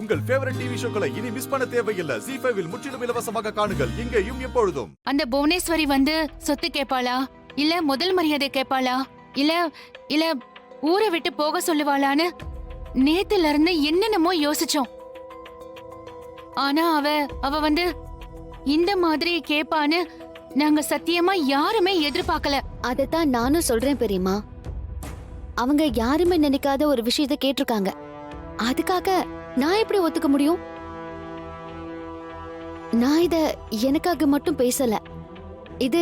உங்கள் favourite TV ஷோக்களை இனி miss பண்ண தேவையில்லை. ஜீ5 இல் முற்றிலும் இலவசமாக காணுங்கள், இங்கேயும் எப்பொழுதும். அந்த புவனேஸ்வரி வந்து சொத்து கேட்பாளா, இல்ல முதல் மரியாதை கேட்பாளா, இல்ல இல்ல ஊரை விட்டு போக சொல்லுவாளான்னு நேத்துல இருந்து என்னென்னமோ யோசிச்சோம். ஆனா அவ வந்து இந்த மாதிரி கேப்பான்னு நாங்க சத்தியமா யாருமே எதிர்பார்க்கல. அதத்தான் நானும் சொல்றேன் பெரியம்மா. அவங்க யாருமே நினைக்காத ஒரு விஷயத்த கேட்டிருக்காங்க. அதுக்காக நான் எப்படி ஒத்துக்க முடியும்? நான் இத எனக்காக மட்டும் பேசல. இது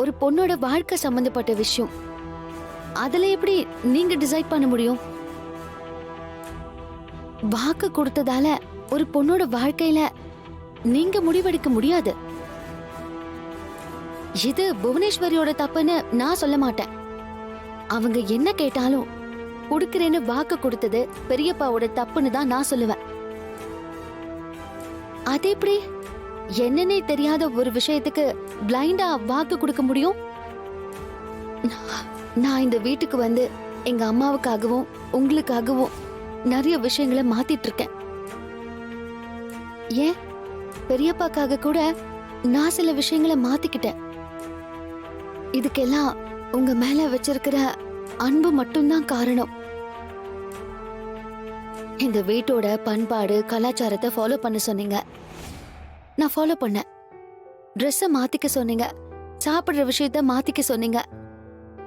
ஒரு பொண்ணோட வாழ்க்கை சம்பந்தப்பட்ட விஷயம். அதுல எப்படி நீங்க டிசைட் பண்ண முடியும்? வாக்கு கொடுத்ததால ஒரு பொண்ணோட வாழ்க்கையில நீங்க முடிவெடுக்க முடியாது. இது புவனேஸ்வரியோட தப்புன்னு நான் சொல்ல மாட்டேன். அவங்க என்ன கேட்டாலும் கொடுக்கிறேன்னு வாக்கு கொடுத்தது பெரியப்பாவோட தப்புன்னு தான் நான் சொல்லுவேன். அது எப்படி என்னன்னே தெரியாத ஒரு விஷயத்துக்கு பிளைண்டா வாக்கு கொடுக்க முடியும்? நான் இந்த வீட்டுக்கு வந்து எங்க அம்மாவுக்காகவும் உங்களுக்காகவும் நிறைய விஷயங்களை மாத்திட்டு இருக்கேன். ஏன் பெரியப்பாக்காக கூட நான் சில விஷயங்களை மாத்திக்கிட்டேன். இதுக்கெல்லாம் உங்க மேல வச்சிருக்கிற அன்பு மட்டும்தான் காரணம். இந்த வீட்டோட பண்பாடு கலாச்சாரத்தை ஃபாலோ பண்ண சொன்னீங்க, நான் ஃபாலோ பண்ணேன். ட்ரெஸ்ஸை மாத்திக்க சொன்னீங்க, சாப்பிடுற விஷயத்த மாத்திக்க சொன்னீங்க.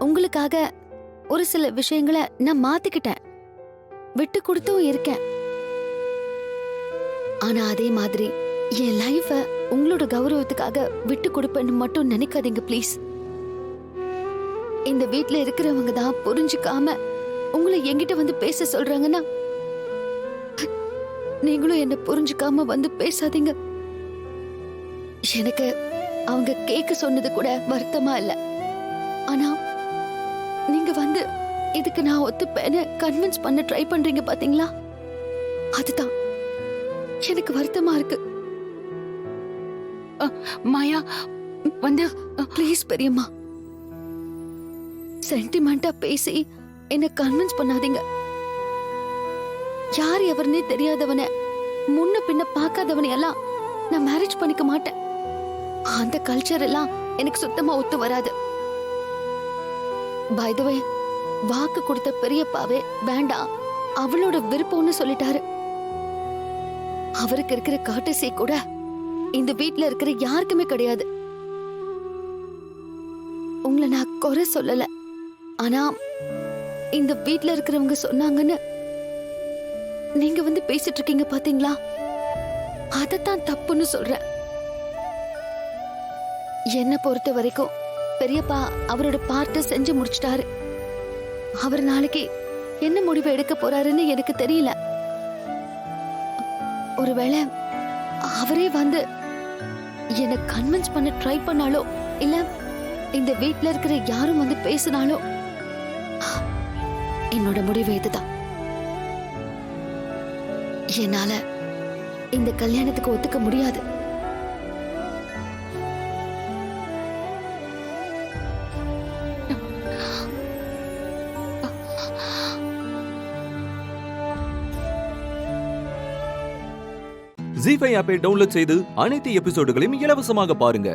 உங்களுக்காக ஒரு சில விஷயங்களை நான் மாத்திக்கிட்டேன், விட்டு கொடுத்தும் இருக்கேன். ஆனா அதே மாதிரி என் லைஃப உங்களோட கௌரவத்துக்காக விட்டு கொடுப்பேன்னு மட்டும் நினைக்காதீங்க ப்ளீஸ். இந்த வீட்ல இருக்கிறவங்க தான் புரிஞ்சுக்காம உங்களை என்கிட்ட வந்து பேச சொல்றாங்கன்னா நீங்களும் என்ன புரிஞ்சுக்காம வந்து பேசாதீங்க. எனக்கு அவங்க கேட்க சொன்னது கூட வருத்தமா இல்ல. ஆனா நீங்க வந்து இதுக்கு நான் ஒத்துப்பேன்னு கன்வின்ஸ் பண்ண ட்ரை பண்றீங்க பாத்தீங்களா, அதுதான் எனக்கு வருத்தமா இருக்கு. மாயா வந்து ப்ளீஸ் பெரியம்மா, சென்டிமெண்டா பேசி என்ன கன்வின்ஸ் பண்ணாதீங்க. யார் எவருன்னே தெரியாதவன முன்ன பின்ன பார்க்காதவனை எல்லாம் நான் மேரேஜ் பண்ணிக்க மாட்டேன். அந்த கல்ச்சர் எல்லாம் எனக்கு சுத்தமா ஒத்து வராது. பை தி வே, வாக்கு கொடுத்த பெரியப்பாவே வேண்டாம் அவளோட விருப்பம்னு சொல்லிட்டாரு. அவருக்கு இருக்கிற காட்டசி கூட இந்த வீட்ல இருக்கிற யாருக்குமே கிடையாது. உங்களை நான் குறை சொல்லல, ஆனா இந்த வீட்ல இருக்கிறவங்க சொன்னாங்கன்னு நீங்க வந்து பேசிட்டு இருக்கீங்க பாத்தீங்களா, அதத்தான் தப்புன்னு சொல்றேன். என்ன பொறுத்த வரைக்கும் பெரியப்பா அவரோட பார்ட்ட செஞ்சு முடிச்சிட்டாரு. அவர் நாளைக்கு என்ன முடிவு எடுக்க போறாருன்னு எனக்கு தெரியல. ஒருவேளை அவரே வந்து என்ன கன்வின்ஸ் பண்ண ட்ரை பண்ணாலோ, இல்ல இந்த வீட்ல இருக்கிற யாரும் வந்து பேசினாலோ, என்னோட முடிவு இதுதான். என்னால இந்த கல்யாணத்துக்கு ஒத்துக்க முடியாது. ஜீ5 ஆப்பை டவுன்லோட் செய்து அனைத்து எபிசோடுகளையும் இலவசமாக பாருங்க.